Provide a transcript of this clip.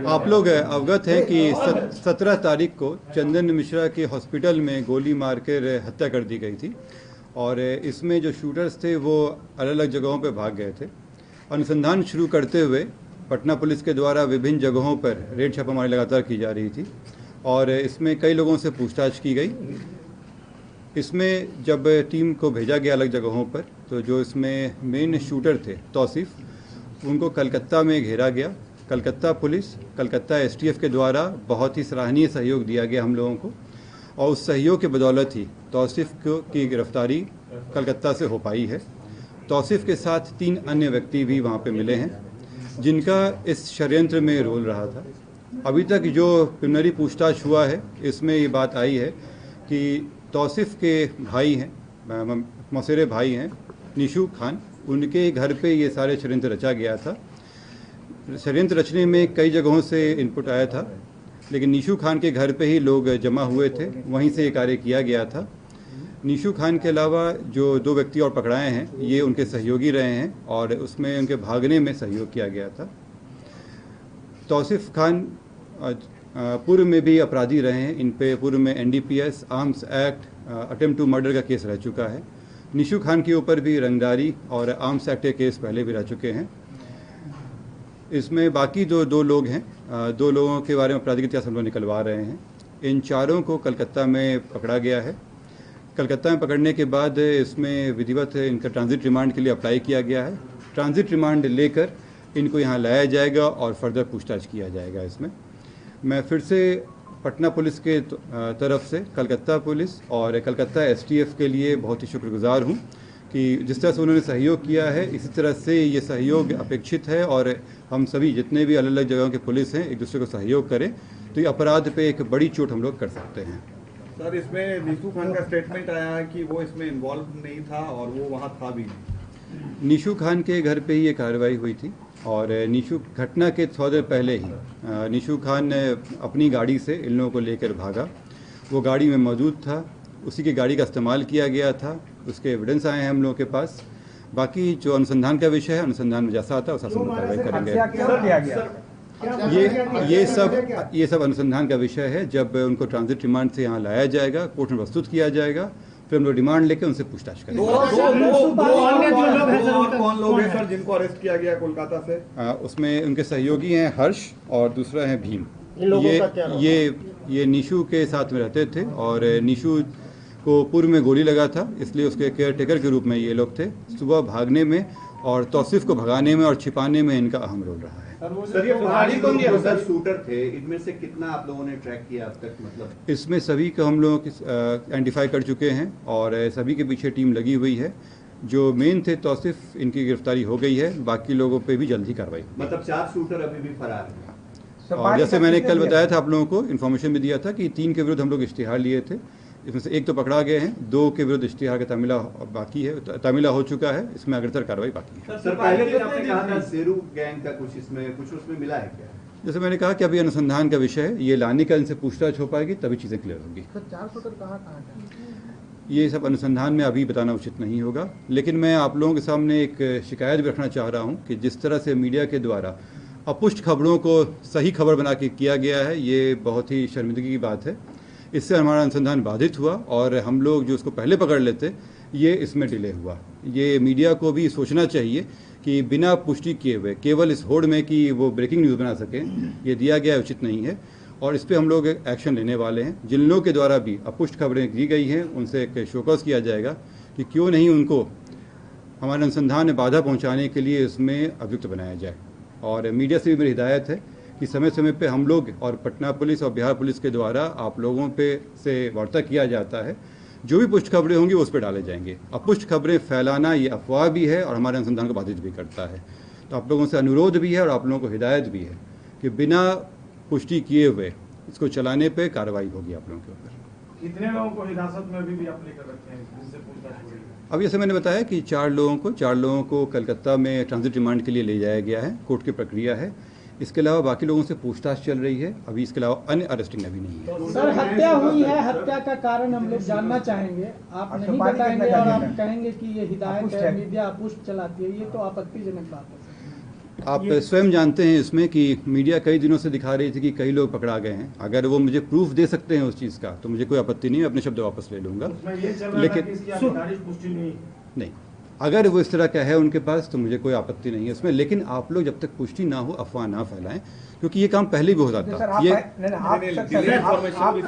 आप लोग अवगत हैं कि 17 तारीख को चंदन मिश्रा के हॉस्पिटल में गोली मारकर हत्या कर दी गई थी और इसमें जो शूटर्स थे वो अलग अलग जगहों पर भाग गए थे। अनुसंधान शुरू करते हुए पटना पुलिस के द्वारा विभिन्न जगहों पर रेड छापामारी लगातार की जा रही थी और इसमें कई लोगों से पूछताछ की गई। इसमें जब टीम को भेजा गया अलग जगहों पर तो जो इसमें मेन शूटर थे तौसीफ, उनको कलकत्ता में घेरा गया। कलकत्ता पुलिस, कलकत्ता एसटीएफ के द्वारा बहुत ही सराहनीय सहयोग दिया गया हम लोगों को और उस सहयोग के बदौलत ही तौसीफ की गिरफ्तारी कलकत्ता से हो पाई है। तौसीफ के साथ 3 अन्य व्यक्ति भी वहाँ पे मिले हैं जिनका इस षड्यंत्र में रोल रहा था। अभी तक जो प्रिलिमिनरी पूछताछ हुआ है इसमें ये बात आई है कि तौसीफ के भाई हैं, मौसेरे भाई हैं निशू खान, उनके घर पे ये सारे षड्यंत्र रचा गया था। षड्यंत्र रचने में कई जगहों से इनपुट आया था, लेकिन निशू खान के घर पे ही लोग जमा हुए थे, वहीं से ये कार्य किया गया था। निशू खान के अलावा जो 2 व्यक्ति और पकड़ाए हैं ये उनके सहयोगी रहे हैं और उसमें उनके भागने में सहयोग किया गया था। तौसीफ खान पूर्व में भी अपराधी रहे हैं, इन पे पूर्व में NDPS, arms act, attempt to murder का केस रह चुका है। निशू खान के ऊपर भी रंगदारी और आर्म्स एक्ट के केस पहले भी रह चुके हैं। इसमें बाकी जो 2 लोग हैं, 2 लोगों के बारे में आपराधिक इतिहास हम लोग निकलवा रहे हैं। इन चारों को कलकत्ता में पकड़ा गया है। कलकत्ता में पकड़ने के बाद इसमें विधिवत इनका ट्रांजिट रिमांड के लिए अप्लाई किया गया है। ट्रांजिट रिमांड लेकर इनको यहाँ लाया जाएगा और फर्दर पूछताछ किया जाएगा। इसमें मैं फिर से पटना पुलिस के तरफ से कलकत्ता पुलिस और कलकत्ता एसटीएफ के लिए बहुत ही शुक्रगुजार हूँ कि जिस तरह से उन्होंने सहयोग किया है इसी तरह से ये सहयोग अपेक्षित है और हम सभी जितने भी अलग अलग जगहों के पुलिस हैं एक दूसरे को सहयोग करें तो ये अपराध पे एक बड़ी चोट हम लोग कर सकते हैं। सर, इसमें निशू खान का स्टेटमेंट आया है कि वो इसमें इन्वॉल्व नहीं था और वो वहाँ था भी नहीं। निशू खान के घर पे ही ये कार्रवाई हुई थी और निशू घटना के थोड़ी देर पहले ही निशू खान अपनी गाड़ी से इन लोगों को लेकर भागा। वो गाड़ी में मौजूद था, उसी की गाड़ी का इस्तेमाल किया गया था, उसके एविडेंस आए हैं हम लोगों के पास। बाकी जो अनुसंधान का विषय है, अनुसंधान में जैसा आता है उस हिसाब से कार्रवाई करेंगे। ये सब अनुसंधान का विषय है। जब उनको ट्रांजिट रिमांड से यहाँ लाया जाएगा, कोर्ट में प्रस्तुत किया जाएगा, फिर हम लोग रिमांड लेकर उनसे पूछताछ करेंगे। कौन लोग हैं सर जिनको अरेस्ट किया गया कोलकाता से? उसमें उनके सहयोगी हैं हर्ष और दूसरा है भीम। ये निशू के साथ में रहते थे और निशू को पूर्व में गोली लगा था, इसलिए उसके केयर टेकर के रूप में ये लोग थे। सुबह भागने में और तौसीफ को भगाने में और छिपाने में इनका अहम रोल रहा है। सर, ये सर शूटर थे, इनमें से कितना आप लोगों ने ट्रैक किया अब तक? मतलब इसमें सभी को हम लोग आइडेंटिफाई कर चुके हैं और सभी के पीछे टीम लगी हुई है। जो मेन थे तौसीफ, इनकी गिरफ्तारी हो गई है, बाकी लोगों पे भी जल्द ही कार्रवाई। मतलब 4 शूटर अभी भी फरार हैं। और जैसे मैंने कल बताया था आप लोगों को, इन्फॉर्मेशन भी दिया था कि 3 के विरुद्ध हम लोग इश्तिहार लिए थे। इसमें से 1 तो पकड़ा गए हैं, 2 के विरुद्ध इश्तिहार का तामिला बाकी है, तामिला हो चुका है। इसमें अग्रतर कार्रवाई बाकी है। सर, पहले दिन आपने कहा था शेरू गैंग का कुछ उसमें मिला है क्या? जैसे मैंने कहा कि अभी अनुसंधान का विषय है, ये लाने का इनसे पूछताछ हो पाएगी तभी चीज़ें क्लियर होंगी। ये सब अनुसंधान में अभी बताना उचित नहीं होगा, लेकिन मैं आप लोगों के सामने एक शिकायत भी रखना चाह रहा हूँ कि जिस तरह से मीडिया के द्वारा अपुष्ट खबरों को सही खबर बना के किया गया है, ये बहुत ही शर्मिंदगी की बात है। इससे हमारा अनुसंधान बाधित हुआ और हम लोग जो उसको पहले पकड़ लेते ये इसमें डिले हुआ। ये मीडिया को भी सोचना चाहिए कि बिना पुष्टि किए हुए केवल इस होड़ में कि वो ब्रेकिंग न्यूज़ बना सकें, ये दिया गया उचित नहीं है और इस पर हम लोग एक्शन लेने वाले हैं। जिन लोगों के द्वारा भी अपुष्ट खबरें दी गई हैं उनसे एक शोकॉज किया जाएगा कि क्यों नहीं उनको हमारे अनुसंधान में बाधा पहुँचाने के लिए इसमें अभियुक्त बनाया जाए। और मीडिया से भी मेरी हिदायत है कि समय समय पे हम लोग और पटना पुलिस और बिहार पुलिस के द्वारा आप लोगों पे से वार्ता किया जाता है, जो भी पुष्ट खबरें होंगी उस पर डाले जाएंगे। अपुष्ट खबरें फैलाना ये अफवाह भी है और हमारे अनुसंधान को बाधित भी करता है। तो आप लोगों से अनुरोध भी है और आप लोगों को हिदायत भी है कि बिना पुष्टि किए हुए इसको चलाने पे कार्रवाई होगी आप लोगों के ऊपर। कितने लोगों को हिरासत में भी आप लेकर रखे हैं जिससे पूछताछ हो रही है? अब जैसे मैंने बताया कि 4 लोगों को कलकत्ता में ट्रांजिट रिमांड के लिए ले जाया गया है, कोर्ट की प्रक्रिया है। इसके अलावा बाकी लोगों से पूछताछ चल रही है। अभी इसके अलावा अन्य अरेस्टिंग अभी नहीं है। सर, हत्या हुई है, हत्या का कारण हम लोग जानना चाहेंगे। आप नहीं बताएंगे और आप कहेंगे कि ये हिदायत है, मीडिया अपुष्ट चलाती है, ये तो आपत्तिजनक बात है। आप स्वयं जानते हैं इसमें कि मीडिया कई दिनों से दिखा रही थी कि कई लोग पकड़ा गए हैं। अगर वो मुझे प्रूफ दे सकते हैं उस चीज़ का तो मुझे कोई आपत्ति नहीं है, अपने शब्द वापस ले लूँगा। लेकिन नहीं, अगर वो इस तरह का है उनके पास तो मुझे कोई आपत्ति नहीं है इसमें। लेकिन आप लोग जब तक पुष्टि ना हो अफवाह ना फैलाएं, क्योंकि ये काम पहले भी हो जाता है। ये डिले इन्फॉर्मेशन भी